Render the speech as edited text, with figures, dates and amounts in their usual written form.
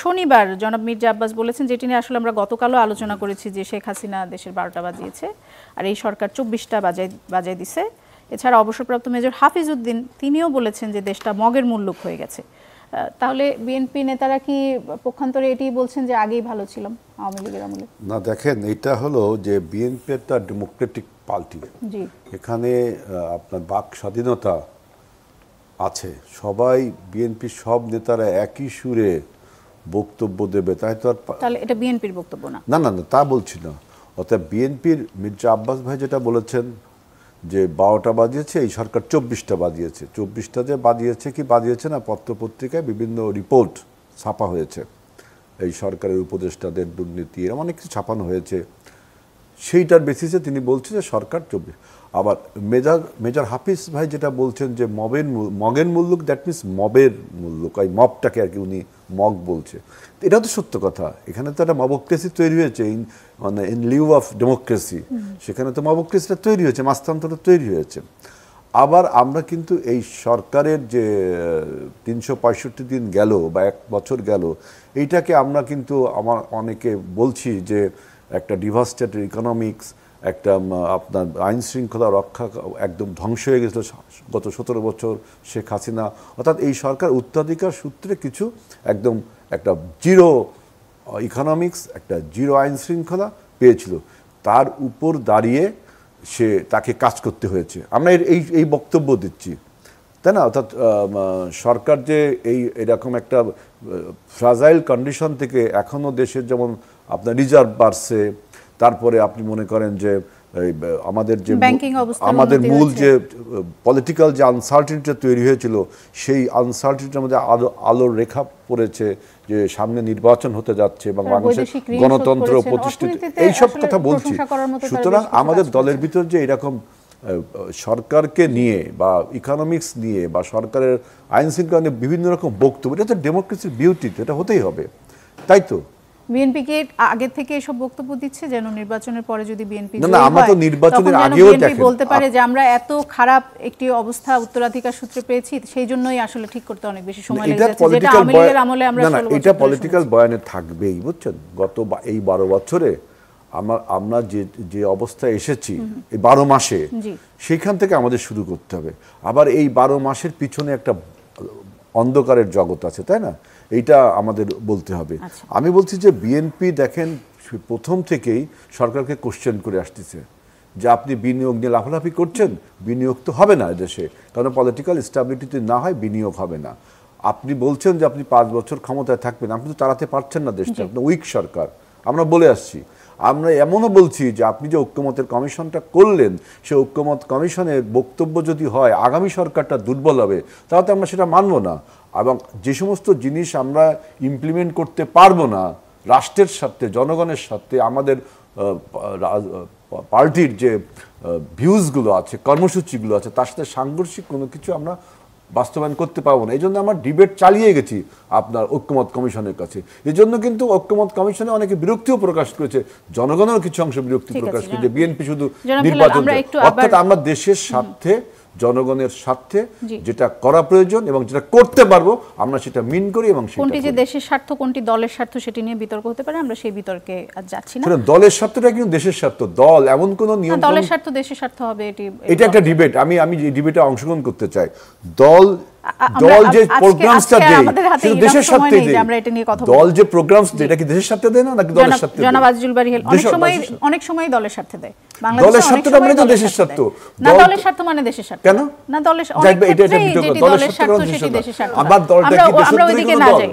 শনিবার জনাব মির্জা আব্বাস বলেছেন, যেটি নিয়ে আসলে আমরা গতকালও আলোচনা করেছি, যে শেখ হাসিনা দেশের 12টা বাজিয়েছে আর এই সরকার 24টা বাজায় দিছে। এছাড়া অবসরপ্রাপ্ত মেজর হাফিজ উদ্দিন তিনিও বলেছেন যে দেশটা মগের মুল্লুক হয়ে গেছে। তাহলে বিএনপি নেতারা কি পক্ষান্তরে এটি বলছেন যে আগেই ভালো ছিলাম আওয়ামী লীগের আমলে? না, দেখেন, এটা হলো যে বিএনপি একটা ডেমোক্রেটিক পার্টি, এখানে আপনার বাক স্বাধীনতা আছে। সবাই বিএনপির সব নেতারা একই সুরে বক্তব্য দেবে, তাই তো? তাহলে এটা বিএনপির বক্তব্য না? না না না, তা বলছি না। অর্থাৎ বিএনপির মির্জা আব্বাস ভাই যেটা বলেছেন যে 12টা বাজিয়েছে, এই সরকার 24টা বাজিয়েছে। 24টা যে বাজিয়েছে কি বাজিয়েছে না, পত্রপত্রিকায় বিভিন্ন রিপোর্ট ছাপা হয়েছে, এই সরকারের উপদেষ্টাদের দুর্নীতি এরকম অনেক কিছু ছাপানো হয়েছে। সেইটার বেসিসে তিনি বলছেন যে সরকার 24। আবার মেজর হাফিজ ভাই যেটা বলছেন যে মগের মুল্লুক, দ্যাট মিনস মবের মুল্লুক, ওই মবটাকে আর কি উনি মগ বলছে। এটাও তো সত্য কথা। এখানে তো একটা মবক্রেসি তৈরি হয়েছে, মানে ইন লিউ অফ ডেমোক্রেসি। সেখানে তো মবক্রেসিটা তৈরি হয়েছে, মাস্তান্তরটা তৈরি হয়েছে। আবার আমরা কিন্তু এই সরকারের যে 365 দিন গেল বা 1 বছর গেল, এইটাকে আমরা কিন্তু অনেকে বলছি যে একটা ডিভাস্টেটেড ইকোনমিক্স, একটা আপনার আইন শৃঙ্খলা রক্ষা একদম ধ্বংস হয়ে গেছিল গত 17 বছর শেখ হাসিনা। অর্থাৎ এই সরকার উত্তরাধিকার সূত্রে কিছু একদম একটা জিরো ইকোনমিক্স, একটা জিরো আইন শৃঙ্খলা পেয়েছিল। তার উপর দাঁড়িয়ে তাকে কাজ করতে হয়েছে। আমরা এই বক্তব্য দিচ্ছি, তাই না? অর্থাৎ সরকার যে এরকম একটা ফ্রাজাইল কন্ডিশন থেকে এখনও দেশের যেমন আপনার রিজার্ভ বাড়ছে, তারপরে আপনি মনে করেন যে আমাদের মূল যে পলিটিক্যাল যে আনসার্টিনিটি তৈরি হয়েছিল, সেই আনসার্টিনিটির মধ্যে আলোর রেখা পড়েছে যে সামনে নির্বাচন হতে যাচ্ছে এবং বাংলাদেশের গণতন্ত্র প্রতিষ্ঠিত, এইসব কথা বলছি। সুতরাং আমাদের দলের ভিতর যে এরকম সরকারকে নিয়ে বা ইকোনমিক্স নিয়ে বা সরকারের আইন শৃঙ্খলা নিয়ে বিভিন্ন রকম বক্তব্য, এটা তো ডেমোক্রেসির বিউটি, এটা হতেই হবে, তাই তো? বিএনপি কি আগে থেকে এসব বক্তব্য দিচ্ছে যেন নির্বাচনের পরে যদি বিএনপি না, আমরা তো নির্বাচনের আগেও দেখেন বলতে পারে যে আমরা এত খারাপ একটি অবস্থা উত্তরাধিকার সূত্রে পেয়েছি, সেই জন্যই আসলে ঠিক করতে অনেক বেশি সময় লেগে যাচ্ছে, যেটা আওয়ামী লীগের আমলে আমরা 16 বছর এটা পলিটিক্যাল বয়ানে থাকবেই, বুঝছেন? গত এই 12 বছরে আমরা যে অবস্থায় এসেছি, এই 12 মাসে, সেইখান থেকে আমাদের শুরু করতে হবে। আবার এই 12 মাসের পিছনে একটা অন্ধকারের জগৎ আছে, তাই না? এইটা আমাদের বলতে হবে। আমি বলছি যে বিএনপি দেখেন প্রথম থেকেই সরকারকে কোশ্চেন করে আসতেছে যে আপনি বিনিয়োগ নিয়ে লাফালাফি করছেন, বিনিয়োগ তো হবে না দেশে, কারণ পলিটিক্যাল স্টেবিলিটি যদি না হয় বিনিয়োগ হবে না। আপনি বলছেন যে আপনি 5 বছর ক্ষমতায় থাকবেন, আপনি তো চালাতে পারছেন না দেশটা, আপনি উইক সরকার। আমরা বলে আসছি, আমরা এমনও বলছি যে আপনি যে ঐক্যমতের কমিশনটা করলেন, সে ঐক্যমত কমিশনের বক্তব্য যদি হয় আগামী সরকারটা দুর্বল হবে, তাহলে আমরা সেটা মানব না। এবং যে সমস্ত জিনিস আমরা ইমপ্লিমেন্ট করতে পারবো না রাষ্ট্রের স্বার্থে, জনগণের স্বার্থে, আমাদের পার্টির যে ভিউজগুলো আছে, কর্মসূচিগুলো আছে, তার সাথে সাংঘর্ষিক কোনো কিছু আমরা বাস্তবায়ন করতে পারবো না। এই জন্য আমরা ডিবেট চালিয়ে গেছি আপনার ঐক্যমত কমিশনের কাছে। এই জন্য কিন্তু ঐক্যমত কমিশনে অনেকে বিরক্তিও প্রকাশ করেছে, জনগণের কিছু অংশ বিরক্তি প্রকাশ করেছে, বিএনপি শুধু নির্বাচন। অর্থাৎ আমরা দেশের স্বার্থে, জনগণের স্বার্থে যেটা করা প্রয়োজন এবং যেটা করতে পারবো আমরা সেটা মিন করি। এবং কোনটি যে দেশের স্বার্থ, কোনটি দলের স্বার্থ, সেটি নিয়ে বিতর্ক হতে পারে, আমরা সেই বিতর্কে আজ যাচ্ছি না। দলের স্বার্থটা কিন্তু দেশের স্বার্থ, দল এমন কোন নিয়ম, দলের স্বার্থ দেশের স্বার্থ হবে, এটা একটা ডিবেট। আমি এই ডিবেটে অংশগ্রহণ করতে চাই। দল যে প্রোগ্রামসটা দেয় সেটা দেশের স্বার্থে দেয়, আমরা এটা নিয়ে কথা বলবো। দল যে প্রোগ্রামস দেয় এটা কি দেশের স্বার্থে দেয় না, নাকি দলের স্বার্থে দেয়? জনাব আজিজুল বারী অনেক সময় দলের স্বার্থে দেয়। দলের স্বার্থটা মানে তো দেশের স্বার্থ না, দলের স্বার্থ মানে দেশের স্বার্থ কেন? না, দলের স্বার্থ সেটি দেশের স্বার্থ। আবার দলটা কি আমরা ওইদিকে না যাই,